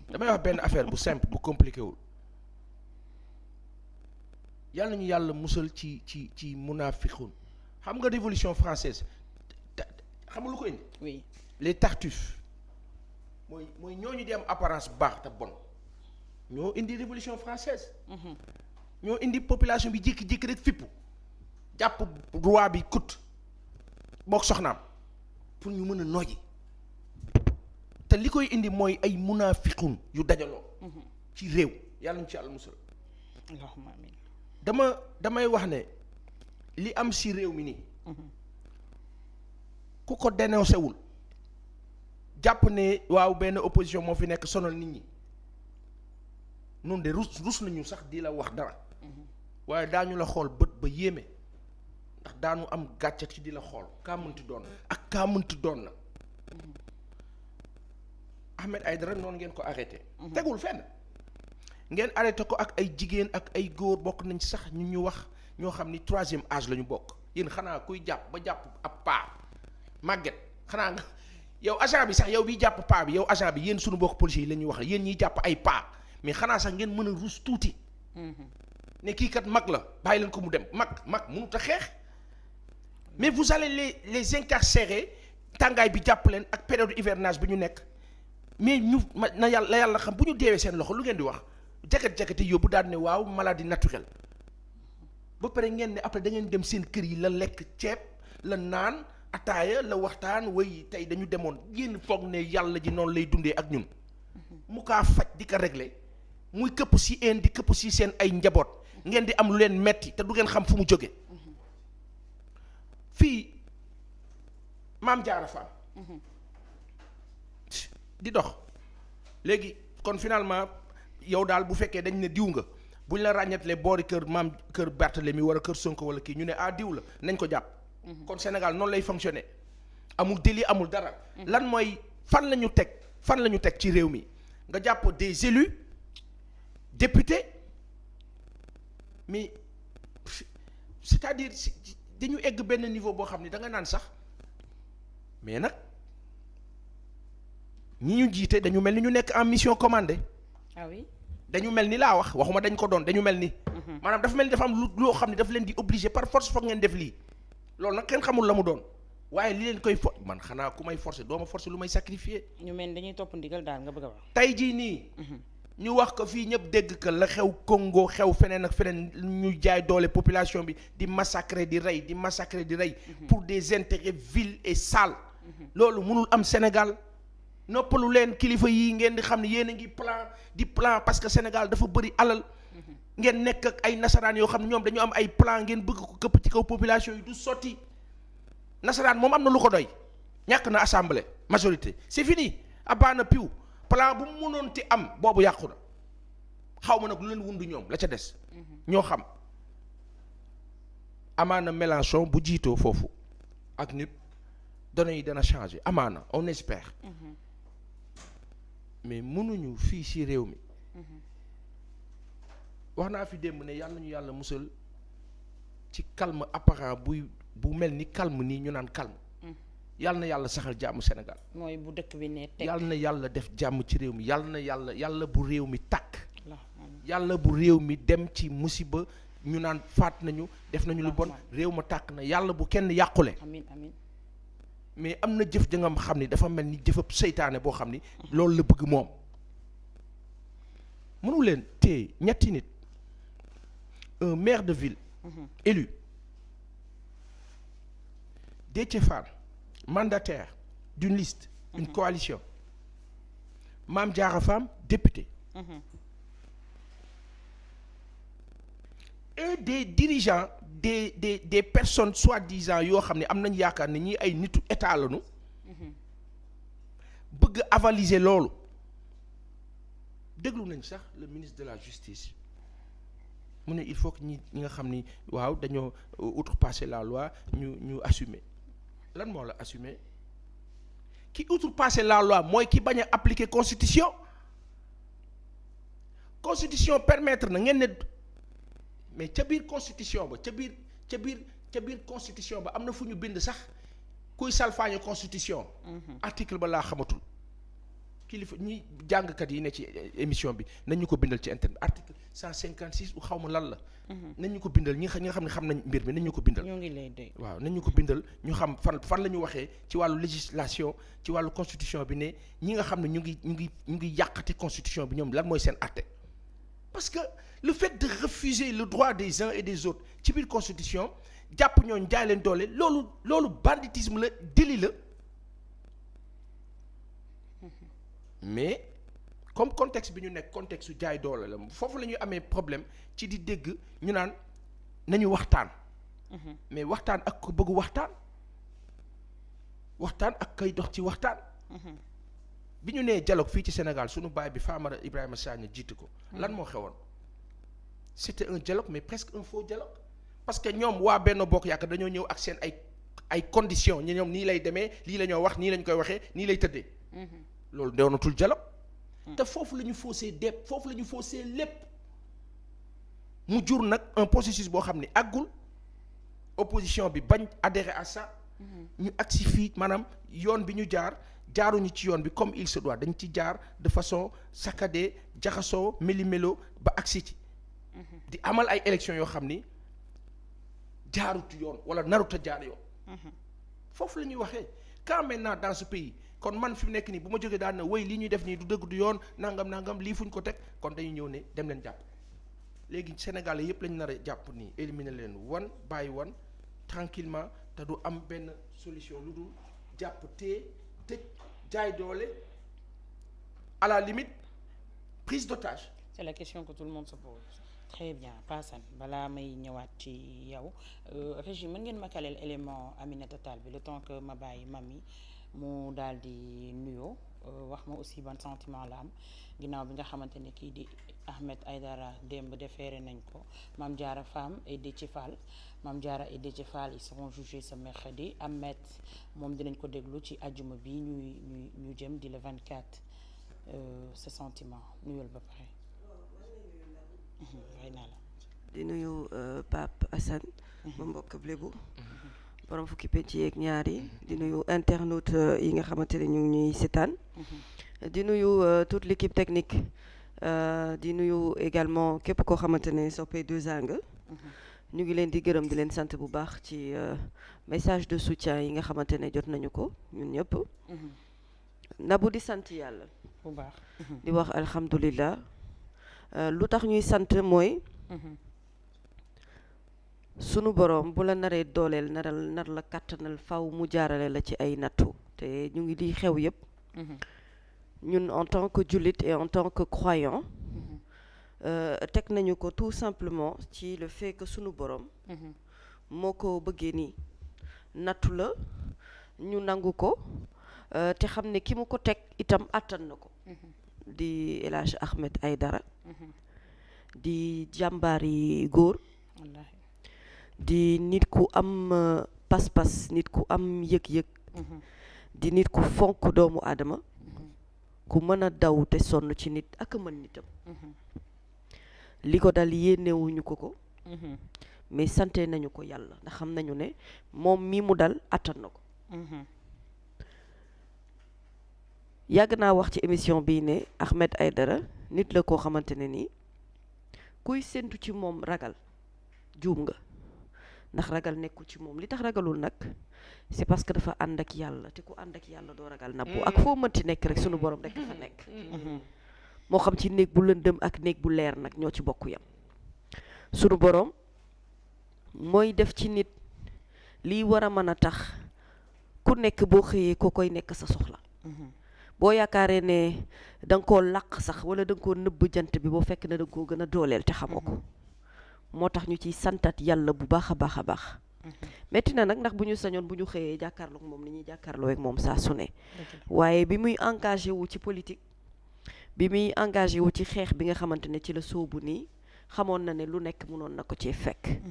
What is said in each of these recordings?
damay wax benn affaire bu simple bu compliqué wul yàlla nañu yàlla musal ci munaafiqun xam nga révolution française xam nga lu ko indi. oui les tartuffes mooy ñooñu di am apparence baax te bon ñoo indi révolution française ñoo indi population bi jékki-jékki rek fippu jàpp roi bi kut boog soxnaam pour ñu mën a noyyi te li koy indi mooy ay munaafiqun yu dajaloo ci réew yàlla ñu ci yàlla musal. allahumma amin. damay wax ne li am si réew mi nii ku ko dénoncé wul jàpp ne waaw benn opposition moo fi nekk sonal nit ñi nun de rus nañu sax di la wax dara waaye daañu la xool bët ba yéeme ndax daanu am gàcce ci di la xool kaa mënti doon ak kaa mënti doon na Ahmed Aïdara noonu ngeen ko arrêté tegul fenn ngeen arrêté ko ak ay jigéen ak ay góor bokk nañ ci sax ñu wax ñoo xam ni troisième âge la ñu bokk yéen xanaa kuy jàpp ba jàpp ab paa màgget xanaa nga yow agent bi sax yow biy jàpp paa bi yow agent bi yéen suñu bokk policiers yi la ñuy wax yéen ñiy jàpp ay paa mais xanaa sax ngeen mën a ruus tuuti ne kii kat mag la bàyyi leen ko mu dem mag mënut a xeex mais vous allez les incarcérer tàngaay bi jàpp leen ak période hivernage bi ñu nekk mais ñu na yàlla xam bu ñu deewee seen loxo lu ngeen di wax jagat-jagate yóbbu daal ne waaw maladie naturelle ba pare ngeen ne après da ngeen dem seen kër yi la lekk ceeb la naan ataaya la waxtaan way tey dañu demoon yéen foog ne yàlla ji noonu lay dundee ak ñun mu kaa faj di ko régler muy këpp si een di këpp si seen ay njaboot ngeen di am lu leen metti te du ngeen xam fu mu jóge fii maam jaara faam di dox léegi kon finalement yow daal bu fekkee dañ ne diw nga buñ la ràññatlee boori kër maam kër Barthélemy wala kër Sonko wala kii ñu ne diw la nañ ko jàpp kon Sénégal noonu lay fonctionner amul délit amul dara lan mooy fan la ñu teg ci réew mi nga jàpp des élus députés mais c'est-à-dire dañu egg benn niveau boo xam ne da nga naan sax mais nag ñi ñu jiite dañu mel ni ñu nekk en mission commandée. ah oui dañu mel ni laa wax waxuma dañ ko doon dañu mel ni. maanaam dafa mel ni dafa am loo xam ne dafa leen di obligé par force foog ngeen def lii loolu nag kenn xamul la mu doon waaye li leen koy man xanaa ku may forcer doo ma forcer lu may sacrifier. ñu mel ni dañuy topp ndigal daal nga bëgg a wax. tey jii nii. ñu wax ko fii ñëpp dégg que la xew Congo xew feneen ak feneen ñu jaay doole population bi di massacrer di rey pour des intérêts vils et sales. loolu mënul am Sénégal. noppalu leen kilifa yi ngeen di xam ne yéen a ngi plan parce que Sénégal dafa bëri alal ngeen nekk ak ay nasaraan yoo xam ne ñoom dañu am ay plan ngeen bëgg ko këpp ci kaw population yi du sotti nasaraan moom am na lu ko doy ñàkk na assemblée majorité c'est fini abaana piw plan bu mu mënoon ti am boobu yàqu na xaw ma nag lu leen wundu ñoom la ca des ñoo xam amaana Mélenchon bu jiitoo foofu ak nit données yi dana changer amaana on espère mais mënuñu fii ci réew mi wax naa fi démb ne yàlla ñu yàlla musal ci calme apparent bu mel ni calme nii ñu naan calme yàlla na yàlla saxal jàmm Sénégal mooy bu dëkk bi ne teg yàlla na yàlla def jàmm ci réew mi yàlla bu réew mi tàkk yàlla bu réew mi dem ci musiba ñu naan faat nañu def nañu lu bon réew ma tàkk na yàlla bu kenn yàqule amiin amiin mais am na jëf ja nga xam ni dafa mel ni jëfab seytaane boo xam ni loolu la bëgg moom mënu leen téye ñetti nit un maire de ville élu Déthié Fall mandataire d'une liste une coalition Mame Diarra Fam député et des dirigeants des personnes soi-disant yoo xam ne am nañ yaakaar ne ñii ay nitu état lañu bëgg avaliser loolu déglu nañ sax le ministre de la justice mu ne il faut que ñi nga xam ni waaw dañoo outrepasser la loi ñu assumer lan moo la assumer ki outrepasser la loi mooy ki bañ a appliquer constitution permettre na ngeen ne mais ca biir constitution ba ca biir constitution ba am na fu ñu bind sax kuy salfaañe constitution article ba laa xamatul kilifa ñi jàngkat yi ne ci émission bi nañ ñu ko bindal ci internet article 156 u xaw ma lan la. nañ ñu ko bindal ñi nga xam ne xam nañ mbir mi nañ ñu ko bindal. ñoo ngi lay dégg. waaw nañ ñu ko bindal ñu xam fan la ñu waxee ci wàllu législation ci wàllu constitution bi ne ñi nga xam ne ñu ngi yàqate constitution bi ñoom lan mooy seen àtte. parce que le fait de refuser le droit des uns et des autres ci biir constitution jàpp ñooñu jaay leen doole loolu banditisme la délit la. mais comme contexte bi ñu nekk contexte su jaay doole la foofu la ñuy amee problème ci di dégg ñu naan nañu waxtaan. mais waxtaan ak ko bëgg waxtaan ak kay dox ci waxtaan. bi ñu nee dialogue fii ci Sénégal sunu baay bi Famara Ibrahima Sagna jiitu ko. lan moo xewoon c'était un dialogue mais presque un faux dialogue parce que ñoom waa Benno Bokk Yaakaar dañoo ñëw ak seen ay conditions ñoom nii lay demee lii la ñoo wax nii lañ koy waxee nii lay tëddee. loolu doonatul dialogue te foofu la ñu faussé foofu la ñu faussé lépp mu jur nag un processus boo xam ne àggul opposition bi bañ adhérer à ça ñu agsi fii maanaam yoon bi ñu jaaruñu ci yoon bi comme il se doit dañ ci jaar de façon saccadée jaxasoo méli-mélo ba agsi ci di amal ay élections yoo xam ni jaarut yoon wala narut a jaar yoon foofu la ñuy waxee quand maintenant dans ce pays kon man fi mu nekk nii bu ma jógee daan na wéy lii ñuy def nii du dëgg du yoon nangam lii fuñ ko teg kon dañuy ñëw ne dem leen jàpp léegi Sénégalais yëpp lañu nar a jàpp nii éliminer leen wan bàyyi wan tranquillement te du am benn solution lu dul jàpp tëj jaay doole à la limite prise d'otage. C'est la question que tout le monde se pose. Très bien Paasan balaa may ñëwaat ci yow Régis mën ngeen ma kaleel élément Aminata Tall bi le temps que ma bàyyi mami mu daal di nuyoo wax ma aussi ban sentiment la am ginnaaw bi nga xamante ne kii di Ahmed Aïdara démb déféré nañ ko Mame Diarra Fam et Déthié Fall Mame Diarra et Déthié Fall ils seront jugés ce mercredi Ahmed moom dinañ ko déglu ci àjjuma bi ñu jëm di le 24 ce sentiment nuyul ba pare. di nuyu Pape Assane ma mbokk Lébu borom fukki penc yeeg ñaar yi di nuyu internautes yi nga xamante ne ñu ngi ñuy seetaan di nuyu toute l'équipe technique di nuyu également képp koo xamante ne soppee deux angles ñu ngi leen di gërëm di leen sant bu baax ci message de soutien yi nga xamante ne jot nañu ko ñun ñëpp Nabou di sant yàlla bu baax di wax alhamdulillah lu tax ñuy sant mooy sunu borom bu la naree dooleel nar la kàttanal faw mu jaarale la ci ay nattu te ñu ngi di xew yëpp ñun en tant que jullit et en tant que croyant teg nañu ko tout simplement ci le fait que sunu borom moo ko bëggee nii nattu la ñu nangu ko te xam ne ki mu ko teg itam àttan na ko di El Hadj Ahmed Aïdara di jàmbaari góor di nit ku am pas-pas nit ku am yëg-yëg di nit ku fonk doomu aadama ku mën a daw te sonn ci nit ak mën nitam li ko dal yéenewuñu ko mais sante nañu ko yàlla ndax xam nañu ne moom mii mu dal attan na ko yàgg naa wax ci émission bii ne Ahmed Aïdara nit la koo xamante ne nii kuy séntu ci moom ragal juum nga ndax ragal nekkul ci moom li tax ragalul nag c'est parce que dafa ànd ak yàlla te ku ànd ak yàlla doo ragal Nabou ak foo mënti nekk rek sunu borom rek dafa nekk moo xam ci néeg bu lëndëm ak néeg bu leer nag ñoo ci bokk yam sunu borom mooy def ci nit lii war a mën a tax ku nekk boo xëyee ko koy nekk sa soxla boo yaakaaree ne da nga koo làq sax wala da nga koo nëbb jant bi boo fekk ne da nga koo gën a dooleel te xamoo ko moo tax ñu ciy santat yàlla bu baax a baax a baax metti na nag ndax bu ñu sañoon bu ñu xëyee jàkkaarloo ak moom ni ñuy jàkkaarloo ak moom saa su ne waaye bi muy engagé wu ci politique bi muy engagé wu ci xeex bi nga xamante ne ci la sóobu nii xamoon na ne lu nekk mënoon na ko ci fekk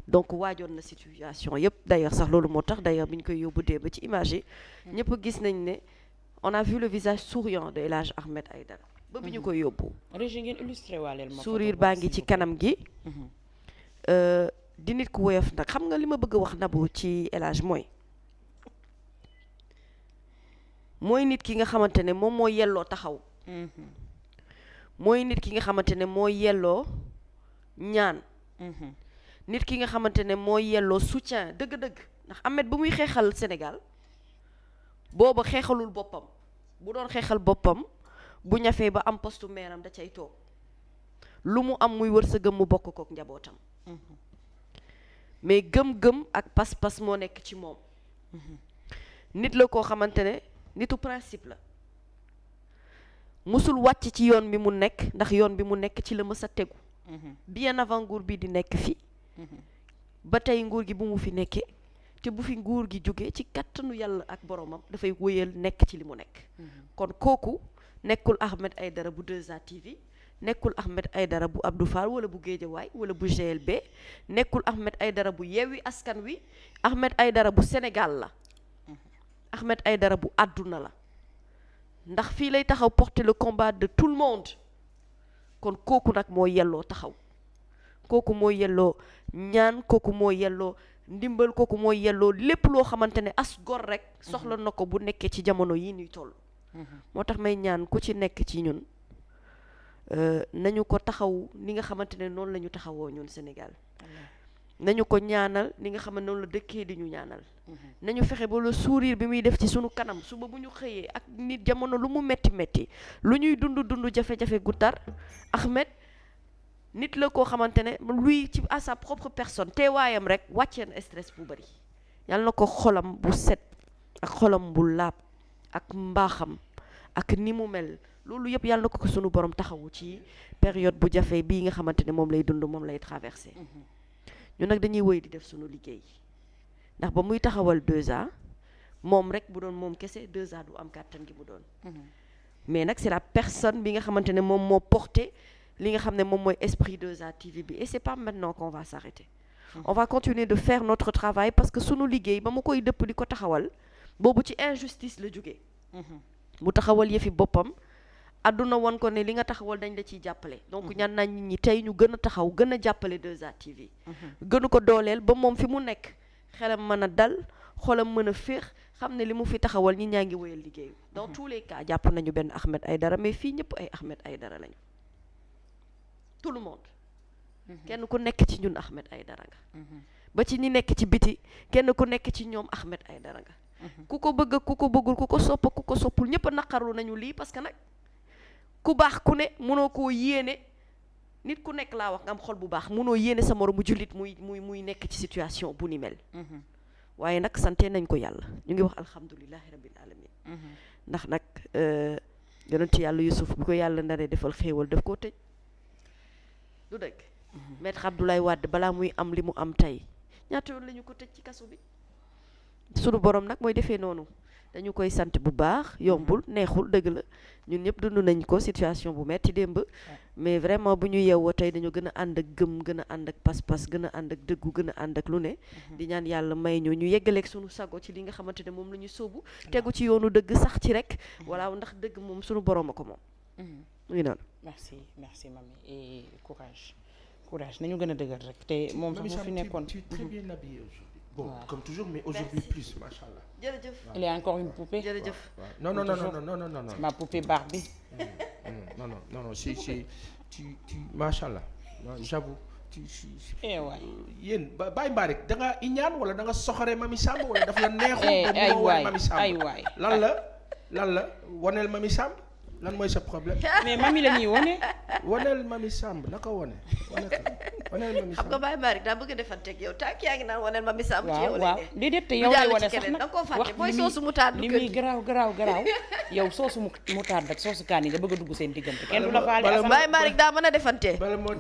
donc waajoon na situation yëpp d'ailleurs sax loolu moo tax d'ailleurs bi ñu koy yóbbu dee ba ci image yi ñëpp gis nañ ne on a vu le visage souriant de El Hadj Ahmed Aïdara ba bi ñu koy yóbbu sourire baa ngi ci kanam gi di nit ku woyof nag xam nga li ma bëgg a wax Nabou ci El Hadj mooy mooy nit ki nga xamante ne moom moo yelloo taxaw mooy nit ki nga xamante ne moo yelloo ñaan nit ki nga xamante ne moo yelloo soutien dëgg-dëgg ndax Ahmed bu muy xeexal Sénégal booba xeexalul boppam bu doon xeexal boppam bu ñafee ba am postu meeram da cay toog lu mu am muy wërsëgam mu bokk kook njabootam mais gëm-gëm ak pas-pas moo nekk ci moom nit la koo xamante ne nitu principe la musul wàcc ci yoon bi mu nekk ndax yoon bi mu nekk ci la mës a tegu bien avant nguur bi di nekk fi ba tey nguur gi bu mu fi nekkee te bu fi nguur gi jógee ci kattanu yàlla ak boromam dafay wéyal nekk ci li mu nekk kon kooku nekkul Ahmed Aïdara bu 2A TV nekkul Ahmed Aïdara bu Abdou Fall wala bu Guédiawaye wala bu GLB nekkul Ahmed Aïdara bu Yewwi Askan Wi Ahmed Aïdara bu Sénégal la Ahmed Aïdara bu àdduna la ndax fii lay taxaw porter le combat de tout le monde kon kooku nag moo yelloo taxaw kooku moo yelloo ñaan kooku moo yelloo ndimbal kooku moo yelloo lépp loo xamante ne as gor rek soxla na ko bu nekkee ci jamono yi ñuy toll moo tax may ñaan ku ci nekk ci ñun nañu ko taxaw ni nga xamante ne noonu la ñu taxawoo ñun Sénégal nañu ko ñaanal ni nga xam ne noonu la dëkkee di ñu ñaanal nañu fexe ba le sourire bi muy def ci sunu kanam suba bu ñu xëyee ak nit jamono lu mu metti metti lu ñuy dund jafe-jafe gu tar Ahmed nit la koo xamante ne lui ci à sa propre personne teewaayam rek wàccee na stress bu bari yàlla na ko xolam bu set ak xolam bu laab ak mbaaxam ak ni mu mel loolu yëpp yàlla na ko sunu borom taxawu ci période bu jafe bii nga xamante ne moom lay dund moom lay traversé ñu nag dañuy wëy di def sunu liggéey ndax ba muy taxawal 2A moom rek bu doon moom kese 2A du am kàttan gi mu doon mais nag c'est la personne bi nga xamante ne moom moo porté li nga xam ne moom mooy esprit 2A TV bi et c'est pas maintenant qu'on va s'arrêter on va continuer de faire notre travail parce que sunu liggéey ba mu koy dëpp di ko taxawal boobu ci injustice la jógee mu taxawal yëfi boppam àdduna woon ko ne li nga taxawal dañ la ciy jàppale donc ñaan nañ nit ñi tey ñu gën a taxaw gën a jàppale 2A TV gënu ko dooleel ba moom fi mu nekk xelam mën a dal xolam mën a féex xam ne li mu fi taxawal ñi ñaa ngi wéyal liggéeyu dans tous les cas jàpp nañu benn Ahmed Aïdara mais fii ñëpp ay Ahmed Aïdara lañu tout le monde kenn ku nekk ci ñun Ahmed Aïdara nga ba ci ñi nekk ci biti kenn ku nekk ci ñoom Ahmed Aïdara nga ku ko bëgg ku ko bëggul ku ko sopp ku ko soppul ñëpp a naqarlu nañu lii parce que nag ku baax ku ne mënoo koo yéene nit ku nekk laa wax nga am xol bu baax mënoo yéene sa moromu jullit muy nekk ci situation bu ni mel waaye nag sante nañ ko yàlla ñu ngi wax alhamdulilahi rabbil alamin ndax nag yonent yàlla Yusuf bi ko yàlla naree defal xéewal daf koo tëj du dëgg maître Abdoulaye Wade balaa muy am li mu am tey ñaata yoon la ñu ko tëj ci kaso bi sunu borom nag mooy defee noonu dañu koy sant bu baax yombul neexul dëgg la ñun ñëpp dund nañ ko situation bu metti démb mais vraiment bu ñu yeewoo tey dañu gën a ànd ak gëm gën a ànd ak pas-pas gën a ànd ak dëggu gën a ànd ak lu ne di ñaan yàlla may ñu yeggaleeg sunu sago ci li nga xamante ne moom la ñu sóobu tegu ci yoonu dëgg sax ci rek voilà ndax dëgg moom sunu borom a ko moom muy noonu merci mami et courage nañu gën a dëgër rek te moom sax bu fi nekkoon tu es très bien habillée aujourd'hui bon comme toujours mais aujourd'hui plus machallah jërëjëf il y a encore une poupée jërëjëf non ma poupée Barbie non si tu machallah j'avoue waay yéen Baye Mbarick da nga iñaan wala da nga soxore Mamy Samb wala daf la neexul ba mu wone Mamy Samb ay waay lan la woneel Mamy Samb lan mooy sa problème mais mami la ñuy wone woneel Mamy Samb naka woneel Mamy Samb xam nga Baye Mbarick daa bëgg a defanteeg yow tànk yaa ngi naan waneel Mamy Samb ci yow waaw déedéet te yow lay wane sax da nag nga koo fàtte mooy soosu mutaat li muy garaaw yow soosu mutaat rek soosu kaan yi nga bëgg a dugg seen diggante kenn du la faale Baye Mbarick daa mën a defante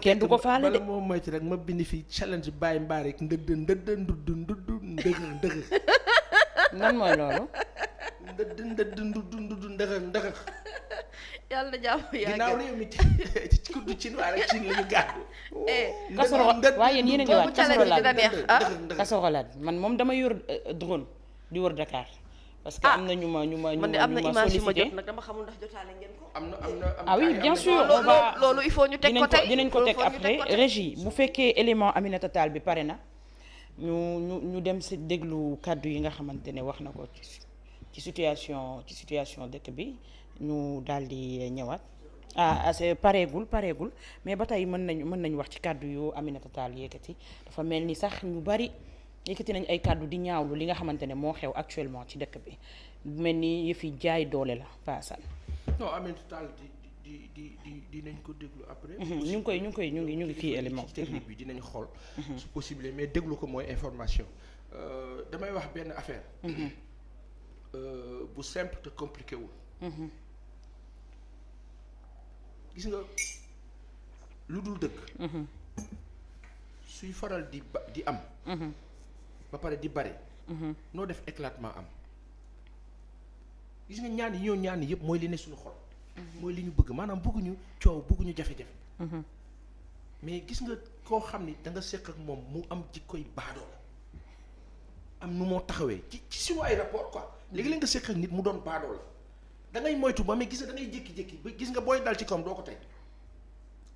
kenn du ko faale de bala moo moytu rek ma bind fi challenge Baye Mbarick ndëdd nan mooy loolu ndëgg yàlla na jàmm yaa ginnaaw la yow mi ci kuddu cin waa rek cin la ñu gàddu waaye yéen a ngi waat casserolade man moom dama yor drone di wër Dakar parce que am na ñu ma man de am na image yu ma jot nag dama xamul ndax jotaale ngeen ko am na ah oui bien sûr loolu il faut ñu teg ko tey dinañ ko teg après régie bu fekkee élément Aminata Tall bi pare na ñu dem si déglu kàddu yi nga xamante ne wax na ko ci ci situation dëkk bi ñu daal di ñëwaat c'est pareegul mais ba tey mën nañu wax ci kàddu yu Aminata Tall yëkkati dafa mel ni sax ñu bari yëkkati nañ ay kàddu di ñaawlu li nga xamante ne moo xew actuellement ci dëkk bi mel ni yëf yi jaay doole la paasan. non Aminata Tall dinañ ko déglu après. ñu ngi kii élément ci technique bi dinañ xool. su possible mais déglu ko mooy information. damay wax benn affaire. bu simple te compliqué wul. gis nga lu dul dëgg. suy faral di am. ba pare di bari. noo def éclatement am. gis nga ñaan yëpp mooy li ne suñu xol. mooy li ñu bëgg maanaam bëgguñu coow bëgguñu jafe-jafe. mais gis nga koo xam ni da nga seq ak moom mu am jikkoy baadoo la am nu moo taxawee ci suñu ay rapport quoi léegi-léeg nga seq ak nit mu doon baadoo la da ngay moytu ba mais gis nga da ngay jékki-jékki ba gis nga booy dal ci kawam doo ko tey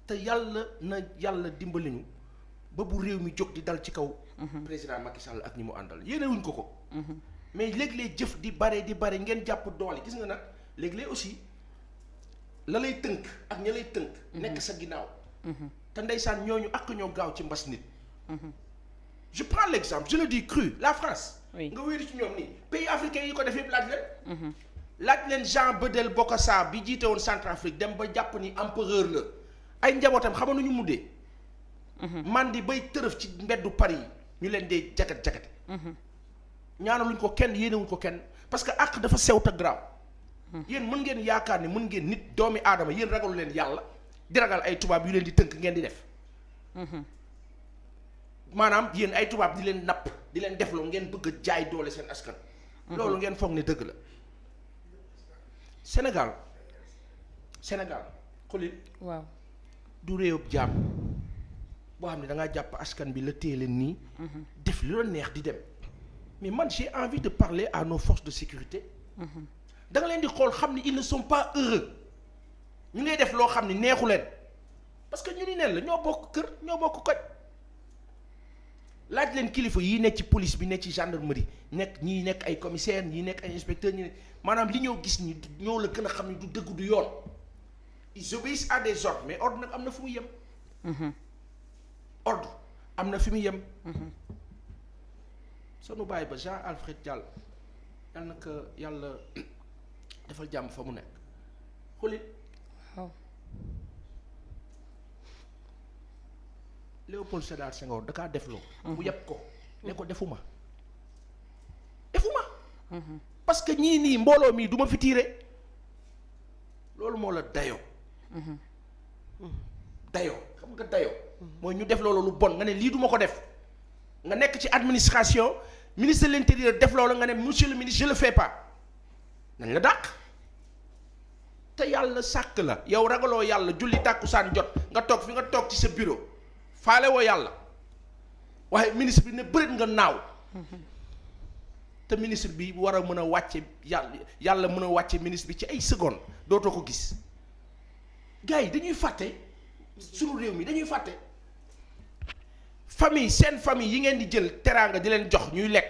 te yàlla dimbali ñu ba bu réew mi jóg di dal ci kaw. président Macky Sall ak ñi mu àndal yéenewuñ ko. mais léeg-léeg jëf di bare ngeen jàpp doole gis nga nag léeg-léeg aussi la lay tënk ak ña lay tënk. nekk sa ginnaaw. te ndeysaan ñooñu ak ñoo gaaw ci mbas nit. je prends l'exemple je le dis cru la France. nga wéeru ci ñoom nii pays africains yi ko def yëpp laaj leen. laaj leen Jean Bedel Bokassa bi jiite woon Centrafrique dem ba jàpp ni empereur la ay njabootam xam nga nu ñu muddee. man di bay tërëf ci mbeddu Paris ñu leen dee jagat-jagate. ñaanaluñ ko kenn yéenewuñ ko kenn parce que àq dafa sew te graaw. yéen mën ngeen yaakaar ni mën ngeen nit doomi aadama yéen ragalu leen yàlla di ragal ay tubaab yu leen di tënk ngeen di def. maanaam yéen ay tubaab di leen napp di leen defloo ngeen bëgg a jaay doole seen askan. loolu ngeen foog ne dëgg la. Sénégal xulil waaw du réewub jaam boo xam ne da ngaa jàpp askan bi la téye leen nii. def li la neex di dem mais man j'ai envie de parler à nos forces de sécurité. da nga leen di xool xam ni ils ne sont pas heureux ñu ngay def loo xam ni neexu leen parce que ñu ni neen la ñoo bokk kër ñoo bokk koñ laaj leen kilifa yi nekk ci police bi nekk ci gendarmerie ñii nekk ay commissaire ñii nekk ay inspecteur ñi maanaam li ñoo gis ni ñoo la gën a xam ni du dëgg du yoon ils obéissent à des ordres mais ordre nag am na fu muy yem. ordre am na fi muy yem. sunu bàyyi ba Jean Alfred Diallo yal na ko yàlla defal jàmm fa mu nekk xulit waaw Léopold Sédar Senghor da kaa defloo mu yeb ko ne ko defuma parce que ñii nii mbooloo mii du ma fi tiire loolu moo la dayoo xam nga dayoo mooy ñu def loolu lu bon nga ne lii duma ko def nga nekk ci administration ministre de l'intérieur def loolu nga ne monsieur le ministre je le fais pas nañ la dàq te yàlla sàkk la yow ragaloo yàlla julli tàkkusaan jot nga toog fi nga toog ci sa bureau faale woo yàlla waaye ministre bi ne bëreet nga naaw te ministre bi war a mën a wàcce yàlla mën a wàcce ministre bi ci ay secondes dootoo ko gis gars yi dañuy fàtte sunu réew mi dañuy fàtte seen famille yi ngeen di jël teraanga di leen jox ñuy lekk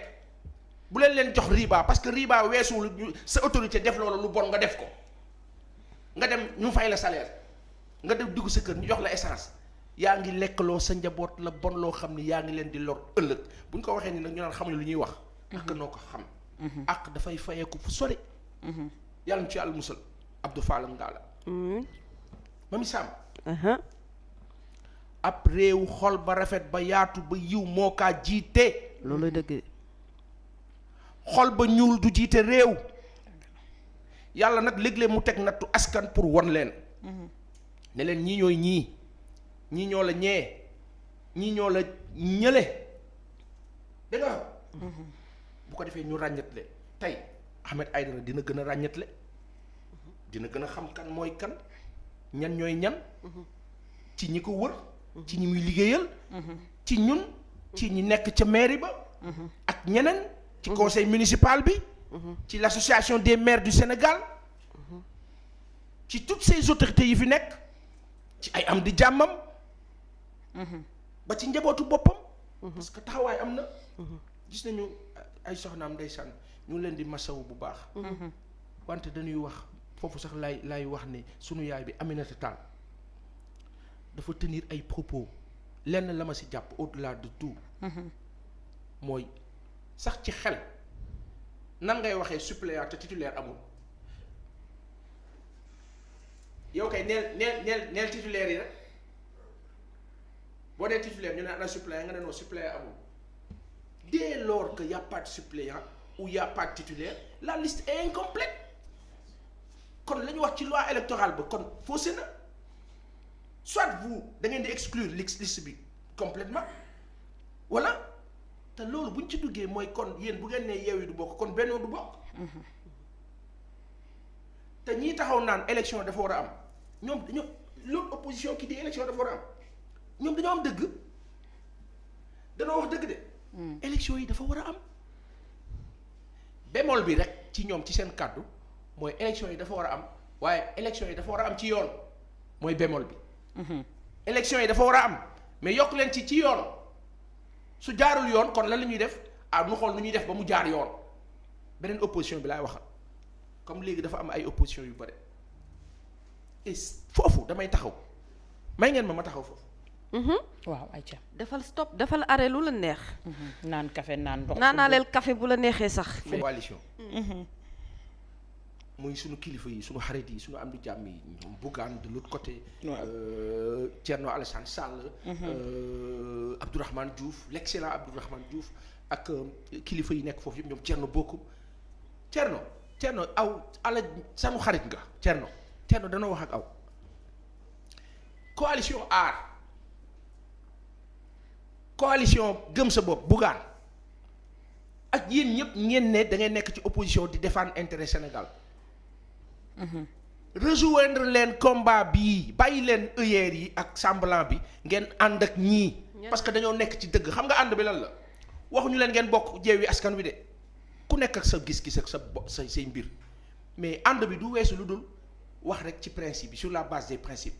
bu leen jox riba parce que riba weesuwul sa autorité def loolu lu bon nga def ko nga dem ñu fay la salaire nga dem dugg sa kër ñu jox la essence yaa ngi lekkaloo sa njaboot la bon loo xam ni yaa ngi leen di lor ëllëg bu ñu ko waxee ni nag ñu naan xamuñu lu ñuy wax. ak noo ko xam. ak dafay fayeeku fu sori. yàlla na ci yàlla musal Abdou Fall Ngala. Mami Samb. ab réew xol ba rafet ba yaatu ba yiw moo kaa jiite. loolu dëgg. xol ba ñuul du jiite réew. yàlla nag léeg-léeg mu teg nattu askan pour won leen. ne leen ñii ñooy ñii. ñii ñoo la ñee ñii ñoo la ñële dégg nga bu ko defee ñu ràññatle tey Ahmed Aïdara dina gën a ràññatle dina gën a xam kan mooy kan ñan ñooy ñan ci ñi ko wër ci ñi muy liggéeyal ci ñun ci ñi nekk ca mairie ba ak ñeneen ci conseil municipal bi ci l'association des maires du Sénégal ci toutes ces autorités yi fi nekk ci ay am di jàmmam ba ci njabootu boppam parce que taxawaay am na gis nañu ay soxnaam ndeysaan ñu leen di masawu bu baax. wante dañuy wax foofu sax lay wax ne sunu yaay bi Aminata Tall dafa tenir ay propos lenn la ma si jàpp au-delà de tout. mooy sax ci xel nan ngay waxee suppléant te titulaire amul yow kay neel titulaire yi rek boo dee titulaire ñu ne ana suppléant nga ne non suppléant amul dès lors que y a pas de suppléant ou y a pas de titulaire la liste est incomplète kon la ñu wax ci loi électorale ba kon faussé na soit vous da ngeen di exclure liste bi complètement voilà te loolu bu ñu ci duggee mooy kon yéen bu ngeen nee Yewwi du bokk kon Benno du bokk. te ñii taxaw naan élection dafa war a am ñoom dañoo l'autre opposition qui dit élection dafa war a am ñoom dañoo am dëgg danoo wax dëgg de. élection yi dafa war a am. bémol bi rek ci ñoom ci seen kàddu mooy élection yi dafa war a am waaye élection yi dafa war a am ci yoon mooy bémol bi. élection yi dafa war a am mais yokk leen ci yoon su jaarul yoon kon lan la ñuy def nu xool nu ñuy def ba mu jaar yoon beneen opposition bi laay waxal comme léegi dafa am ay opposition yu bare et foofu damay taxaw may ngeen ma taxaw foofu. waaw ayca. defal stop defal arrêt lu la neex. naan café naan ndox. naanaaleel café bu la neexee sax. coalition. muy sunu kilifa yi sunu xarit yi sunu am di jàmm yi ñoom Bougane de l'autre côté. Thierno Alassane Sall. Abdourahmane Diouf l'excellent Abdourahmane Diouf ak kilifa yi nekk foofu yëpp ñoom Thierno Bocoum. Thierno aw ala sanu xarit nga Thierno dana wax ak aw. coalition aar coalition gëm sa bopp Bougane ak yéen ñëpp ngeen ne da ngay nekk ci opposition di défendre intérêt Sénégal. rejoindre leen combat bii bàyyi leen œillères yi ak semblant bi ngeen ànd ak ñii. parce que dañoo nekk ci dëgg xam nga ànd bi lan la waxuñu leen ngeen bokk Yewwi Askan Wi de ku nekk ak sa gis-gis ak say mbir mais ànd bi du weesu lu dul wax rek ci principe bi sur la base des principes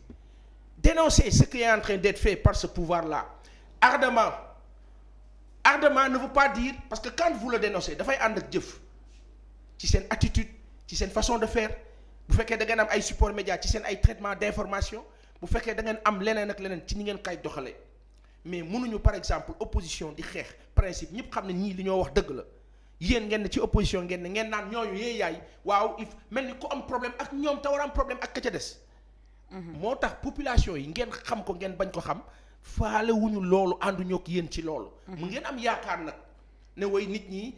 dénoncer ce qui est en train d'être fait par ce pouvoir-là ardemment ne veut pas dire parce que quand vous le dénoncez dafay ànd ak jëf ci seen attitude ci seen façon de faire. bu fekkee da ngeen am ay support média ci seen ay traitement d'information bu fekkee da ngeen am leneen ak leneen ci ni ngeen kay doxalee mais mënuñu par exemple opposition di xeex principe ñëpp xam ne ñii li ñoo wax dëgg la yéen ngeen ne ci opposition ngeen naan ñooñu yaay waaw il mel ni ku am problème ak ñoom te war am problème ak ka ca des. moo tax population yi ngeen xam ko ngeen bañ ko xam faale wuñu loolu ànduñoo ak yéen ci loolu. mu ngeen am yaakaar nag ne way nit ñi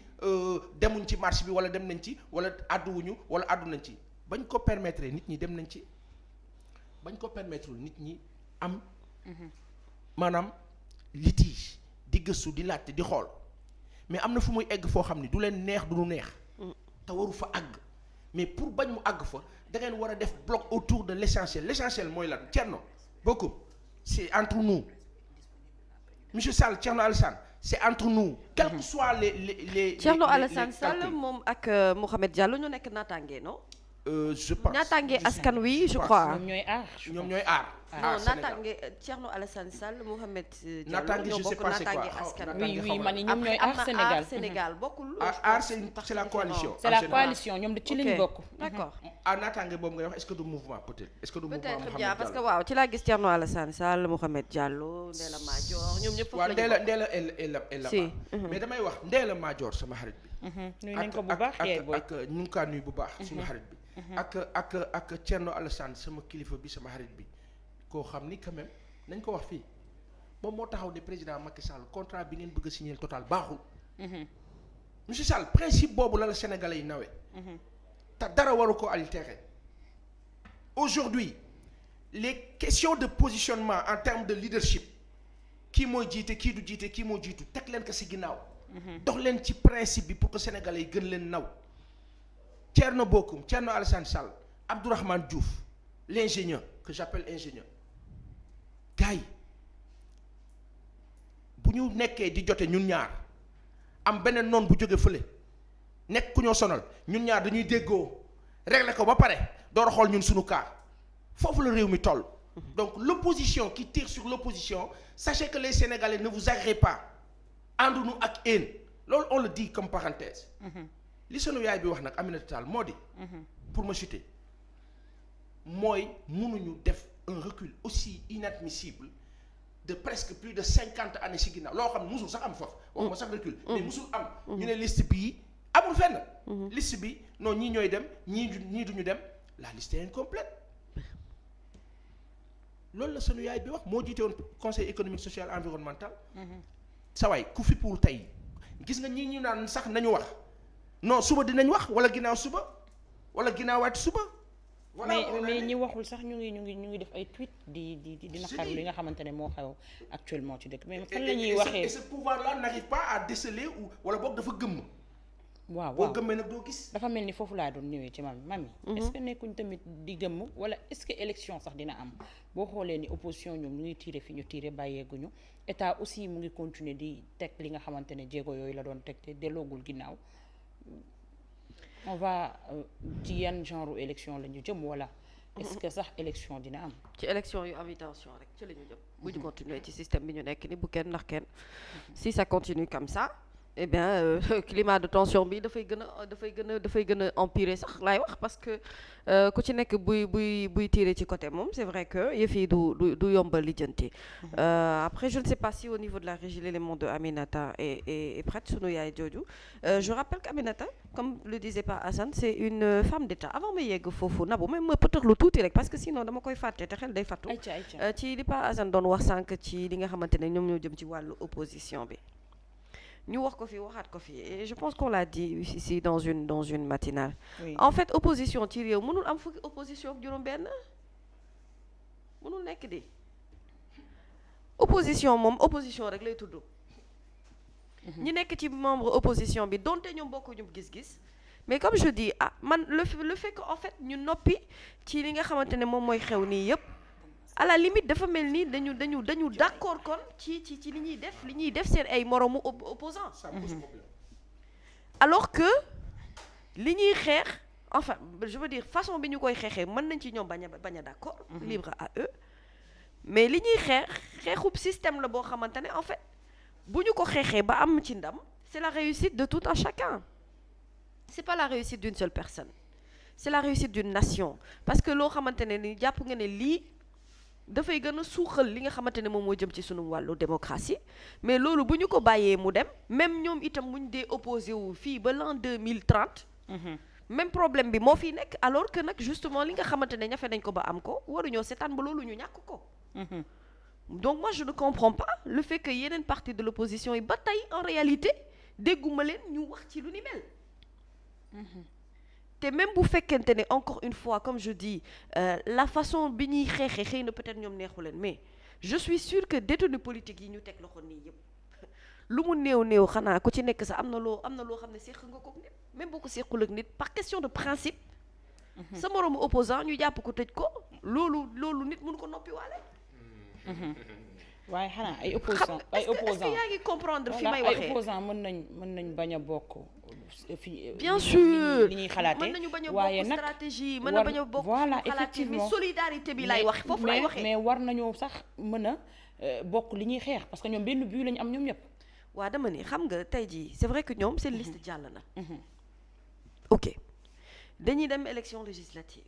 demuñ ci marché bi wala dem nañ ci wala àdduwuñu wala àddu nañ ci. bañ ko permettre nit ñi dem nañ ci bañ ko permettre nit ñi am maanaam litige di gëstu di laajte di xool mais am na fu muy egg foo xam ni du leen neex du nu neex te waru fa àgg mais pour bañ mu àgg fa da ngeen war a def bloc autour de l'essentiel mooy lan Thierno Bocoum c'est entre nous monsieur Sall Thierno Alassane c'est entre nous quels que soient les Thierno Alassane Sall moom ak Mouhamed Diallo ñu nekk naataange non je pense naataange askan wi je crois. ñoom ñooy aar. non naataange Thierno Alassane Sall Mouhamed Diallo naataange je sais pas c'est quoi askan wi oui man ñoom ñooy aar Sénégal Sénégal bokkul. aar c'est la coalition. c'est la coalition ñoom de ci lañ bokk. d'accord naataange boobu ngay wax est-ce que du mouvement peut-être. est-ce que du mouvement peut-être bien parce que waaw ci laa gis Thierno Alassane Sall Mouhamed Diallo Ndella Madior ñoom ñëpp foofu la ñu bokk. Ndella si mais damay wax Ndella Madior sama xarit bi. nuyu nañ ko bu baax ak ñu ngi kaa nuyu bu baax suñu xarit bi. ak Thierno Alassane sama kilifa bi sama xarit bi koo xam ni quand même nañ ko wax fii moom moo taxaw ne président Macky Sall contrat bi ngeen bëgg a signer Total baaxul. monsieur Sall principe boobu la Sénégalais yi nawee. te dara waru ko altérer. aujourd'hui les questions de positionnement en termes de leadership kii mooy jiite kii du jiite kii moo jiitu teg leen ko ci ginnaaw. dox leen ci principe bi pour que Sénégalais yi gën leen naw. Thierno Bocoum Thierno Alassane Sall Abdourahmane Diouf l'ingénieur que j'appelle ingénieur gars yi bu ñu nekkee di jote ñun ñaar am beneen noon bu jóge fële nekk ku ñoo sonal ñun ñaar dañuy déggoo régler ko ba pare door a xool ñun suñu cas foofu la réew mi toll. donc l'opposition qui tire sur l'opposition sachez que les Sénégalais ne vous agréent pas ànduñu ak yéen loolu on le dit comme parenthèse. li sunu yaay bi wax nag Aminata Tall moo di. pour me chuter mooy mënuñu def un recul aussi inadmissible de presque plus de 50 années ci ginnaaw loo xam ne musul sax am foofu. waxuma sax recul. mais musul am. ñu ne liste bii amul fenn. liste bi non ñii ñooy dem ñii duñu dem la liste est incomplète. loolu la sunu yaay bi wax moo jiite woon conseil économique social environnemental. sa waay ku fippuwul tey gis nga ñii ñu naan sax nañu wax non suba dinañ wax wala ginnaaw suba wala ginnaawaat suba. mais ñi waxul sax ñu ngi def ay tweet di naqar li nga xamante ne moo xew actuellement ci dëkk mais fan la ñuy waxee et ce pouvoir là n'arrive pas à déceler ou wala boog dafa gëmm. waaw boo gëmmee nag doo gis. dafa mel ni foofu laa doon ñëwee ci mami. est-ce que nekkuñ tamit di gëmm wala est-ce que élection sax dina am boo xoolee ni opposition ñoom ñu ngi tiire fi ñu tiire bàyyeeguñu état aussi mu ngi continuer di teg li nga xamante ne jéego yooyu la doon teg te delloogul ginnaaw. on va ci yan genre élection la ñu jëm wala est-ce que sax élection dina am. ci élection yu am tension rek ci la ñu jëm. bu ñu continuer ci système bi ñu nekk ni bu kenn ndax kenn. si ça continue comme ça. eh bien climat de tension bi dafay gën a empirer sax laay wax parce que ku ci nekk buy tirer ci côté moom c'est vrai que yëf yi du yombal lijjanti. Après je ne sais pas si au niveau de la régie l'élément de Aminata est prête sunu yaay jooju je rappelle qu'Aminata comme le disait pas Assane c'est une femme d'État avant ma yegg foofu Nabou même ma pëtaxlu tuuti rek parce que sinon dama koy fàtte te xel day fàttu ci li pas Assane doon wax sànq ci li nga xamante ne ñoom ñoo jëm ci wàllu opposition bi. ñu wax ko fi waxaat ko fi et je pense qu'on l'a dit ici dans une matinale. Oui. En fait opposition ci réew mënul am fukki opposition ak juróom-benn mënul nekk di opposition moom opposition rek lay tudd. ñi nekk ci membre opposition bi donte ñoom bokkuñu gis-gis mais comme je dis man le fait que en fait ñu noppi ci li nga xamante ne moom mooy xew nii yépp à la limite dafa mel ni dañu d'accord kon ci li ñuy def seen ay moroomu opposants alors que li ñuy xeex enfin je veux dire façon bi ñu koy xeexee mën nañ ci ñoom bañ a d'accord libre à eux mais li ñuy xeexub système la boo xamante ne en fait bu ñu ko xeexee ba am ci ndam c'est la réussite de tout un chacun c'est pas la réussite d'une seule personne c'est la réussite d'une nation parce que loo xamante ne ni jàpp nga ne lii dafay gën a suuxal li nga xamante ne moom moo jëm ci sunu wàllu démocratie mais loolu bu ñu ko bàyyee mu dem même ñoom itam bu ñu dee opposé wu fii ba l'an 2030 même problème bi moo fiy nekk alors que nag justement li nga xamante ne ñafe nañ ko ba am ko waruñoo seetaan ba loolu ñu ñàkk ko donc moi je ne comprends pas le fait que yeneen partie de l'opposition yi ba tey en réalité dégguma leen ñu wax ci lu ni mel te même bu fekkente ne encore une fois comme je dis la façon bi ñuy xeexee xëy na peut-être ñoom neexu leen mais je suis sûre que détenus politiques yi ñu teg loxo nii yëpp lu mu néew xanaa ku ci nekk sax am na loo xam ne séq nga ko nit même boo ko séqul ak nit par question de principe sa moroomu opposant ñu jàpp ko tëj ko loolu nit mënu ko noppi waale waaye xanaa ay opposants est-ce que yaa ngi comprendre fi may waxee ay opposants mën nañ bañ a bokk fi bien sûr li ñuy xalaatee mën nañu bañ a bokk stratégie mën na bañ a bokk voilà xalaat effectivement mais solidarité bi lay wax foofu lay waxee mais war nañoo sax mën a bokk li ñuy xeex parce que ñoom benn but lañu am ñoom ñëpp waa dama ni xam nga tey jii c'est vrai que ñoom seen liste jàll na ok dañuy dem élection législative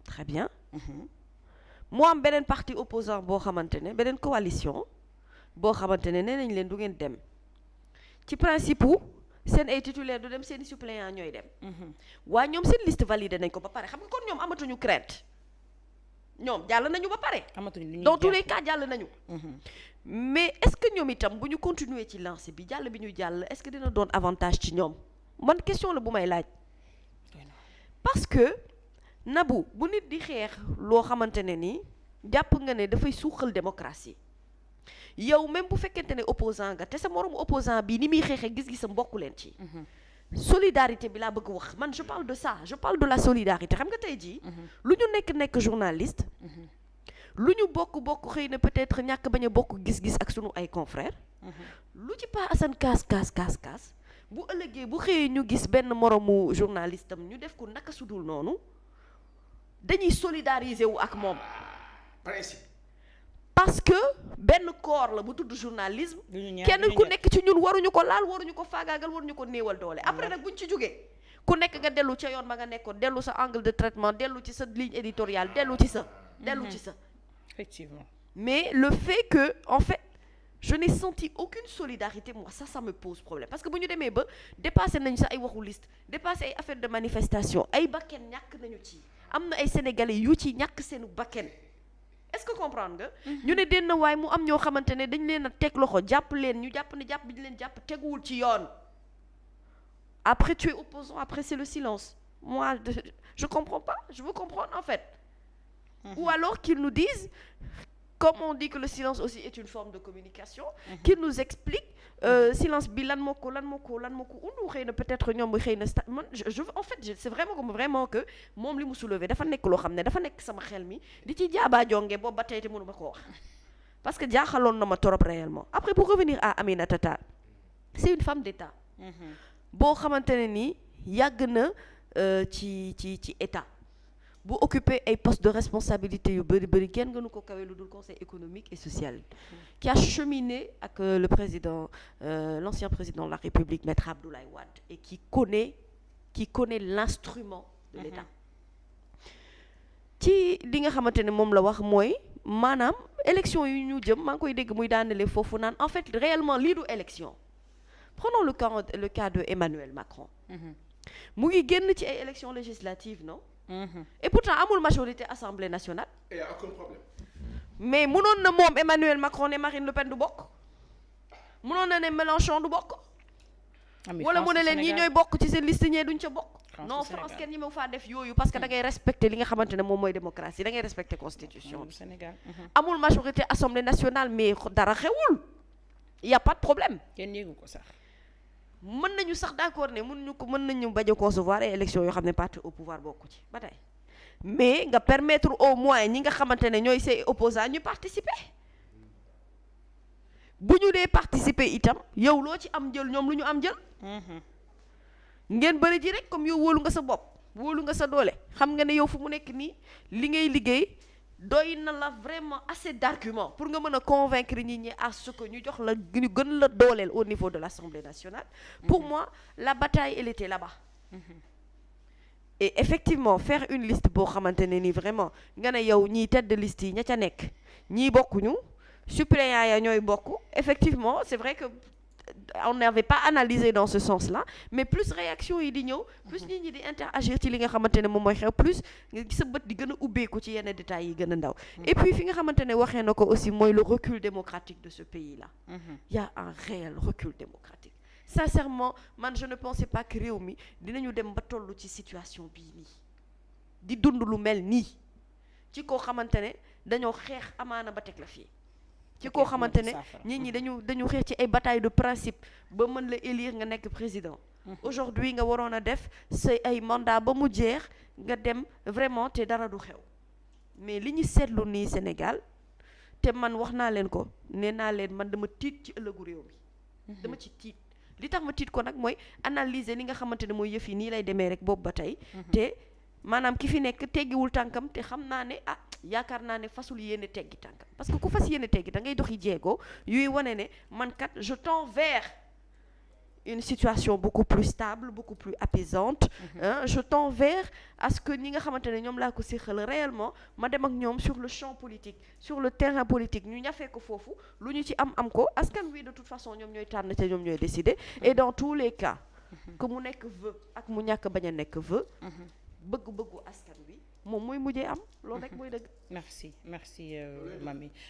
très bien moo am beneen parti opposant boo xamante ne beneen coalition boo xamante ne nee nañ leen du ngeen dem ci principe wu seen ay titulaire du dem seen i suppléant ñooy dem waaye ñoom seen liste validé nañ ko ba pare xam nga kon ñoom amatuñu crainte ñoom jàll nañu ba pare dans tous les cas jàll nañu mais est-ce que ñoom itam bu ñu continuer ci lancé bi jàll bi ñu jàll est-ce que dina doon avantage ci ñoom man question la bu may laaj parce que Nabou bu nit di xeex loo xamante ne nii jàpp nga ne dafay suuxal démocratie yow même bu fekkente ne opposant nga te sa moroom opposant bi ni muy xeexee gis-gisam bokku leen ci solidarité bi laa bëgg wax man je parle de ça je parle de la solidarité xam nga tey jii lu ñu nekk journaliste lu ñu bokk xëy na peut-être ñàkk bañ a bokk gis-gis ak sunu ay confrères lu ci pas Assane kaas bu ëllëgee bu xëyee ñu gis benn moroomu journaliste am ñu def ko naka sudul noonu dañuy solidariser wu ak moom principe parce que benn corps la bu tudd journalisme kenn ku nekk ci ñun waruñu ko laal waruñu ko faagaagal waruñu ko néewal doole après nag buñ ci jógee ku nekk nga dellu ca yoon ba nga nekkoon dellu sa angle de traitement dellu ci sa ligne éditoriale dellu ci sa effectivement. mais le fait que en fait je n'ai senti aucune solidarité moi ça me pose problème parce que bu ñu demee ba dépassé nañu sax ay waxu liste dépassé ay affaire de manifestation ay bakken ñàkk nañu ci am na ay sénégalais yu ci ñàkk seenu bakken est-ce que comprendre nga ñu ne denn waaye mu am ñoo xamante ne dañ leen a teg loxo jàpp leen ñu jàpp ne jàpp bi ñu leen jàpp teguwul ci yoon après tu es opposant après c'est le silence moi je comprends pas je veux comprendre en fait ou alors qu'ils nous disent comme on dit que le silence aussi est une forme de communication qu'ils nous expliquent silence bi lan moo ko undu xëy na peut-être ñoom xëy na man je en fait c'est vraiment que moom li mu soulevé dafa nekk loo xam ne dafa nekk sama xel mi di ci jaabaa jonge boobu ba tey te mënu ma koo wax parce que jaaxaloon na ma trop réellement après pour revenir à Aminata Tall c'est une femme d'État boo xamante ne nii yàgg na ci état bu occuper ay postes de responsabilité yu bëri kenn gënu ko kawe lu dul conseil économique et social qui a cheminé ak le président l'ancien président de la République maître Abdoulaye Wade et qui connaît l'instrument de l'État ci li nga xamante ne moom la wax mooy maanaam élection yu ñu jëm maa ngi koy dégg muy daanele foofu naan en fait réellement lii du élection prenons le cas de Emmanuel Macron mu ngi génn ci ay élections législatives non et pourtant amul majorité Assemblée nationale et y a aucun problème mais mënoon na moom Emmanuel Macron ne Marine Le Pen du bokk mënoon na ne Mélenchon du bokk wala mu ne leen ñi ñooy bokk ci seen liste ñee duñ ca bokk non France kenn ñi ma faa def yooyu parce que da ngay respecter li nga xamante ne moom mooy démocratie da ngay respecter constitution bi Sénégal amul majorité Assemblée nationale mais dara xewul y a pas de problème kenn yéegu ko sax mën nañu sax d'accord ne mën nañu bañ a concevoir ay élections yoo xam ne parti au pouvoir bokku ci ba tey mais nga permettre au moins ñi nga xamante ne ñooy say opposants ñu participer bu ñu dee participer itam yow loo ci am jël ñoom lu ñu am jël ngeen bëri ji rek comme yow wóolu nga sa bopp wóolu nga sa doole xam nga ne yow fu mu nekk nii li ngay liggéey doy na la vraiment assez d'arguments pour nga mën a convaincre nit ñi à ce que ñu jox la ñu gën la dooleel au niveau de l'Assemblée nationale pour moi la bataille elle était là-bas et effectivement faire une liste boo xamante ne ni vraiment nga ne yow ñii tête de liste yi ña ca nekk ñii bokkuñu suppléants ya ñooy bokk effectivement c'est vrai que on n'avait pas analysé dans ce sens-là mais plus réaction yi di ñëw plus nit ñi di interagir ci li nga xamante ne moom mooy xew plus nga gis sa bët di gën a ubbeeku ci yenn détails yi gën a ndaw et puis fi nga xamante ne waxee na ko aussi mooy le recul démocratique de ce pays-là il y a un réel recul démocratique sincèrement man je ne pensais pas que réew mi dinañu dem ba tollu ci situation bii nii di dund lu mel nii ci koo xamante ne dañoo xeex amaana ba teg la fii ci koo xamante ne nit ñi dañu xeex ci ay bataille de principe ba mën la élire nga nekk président aujourd'hui nga waroon a def say ay mandat ba mu jeex nga dem vraiment te dara du xew mais li ñu seetlu nii Sénégal te man wax naa leen ko nee naa leen man dama tiit ci ëllëgu réew mi dama ci tiit li tax ma tiit ko nag mooy analyser li nga xamante ne mooy yëf yi nii lay demee rek boobu ba tey te maanaam ki fi nekk teggiwul tànkam te xam naa ne yaakaar naa ne fasul yéene teggi tànkam parce que ku fas yéene teggi da ngay doxi jéego yuy wane ne man kat je tends vers une situation beaucoup plus stable beaucoup plus apaisante je tends vers à ce que ñi nga xamante ne ñoom laa ko séqal réellement ma dem ak ñoom sur le champ politique sur le terrain politique ñu ñafee ko foofu lu ñu ci am ko askan wi de toute façon ñoom ñooy tànn te ñoom ñooy décider et dans tous les cas que mu nekk vœu ak mu ñàkk bañ a nekk vœu bëgg-bëggu askan wi moom mooy mujjee am loolu rek mooy dëgg merci Mamy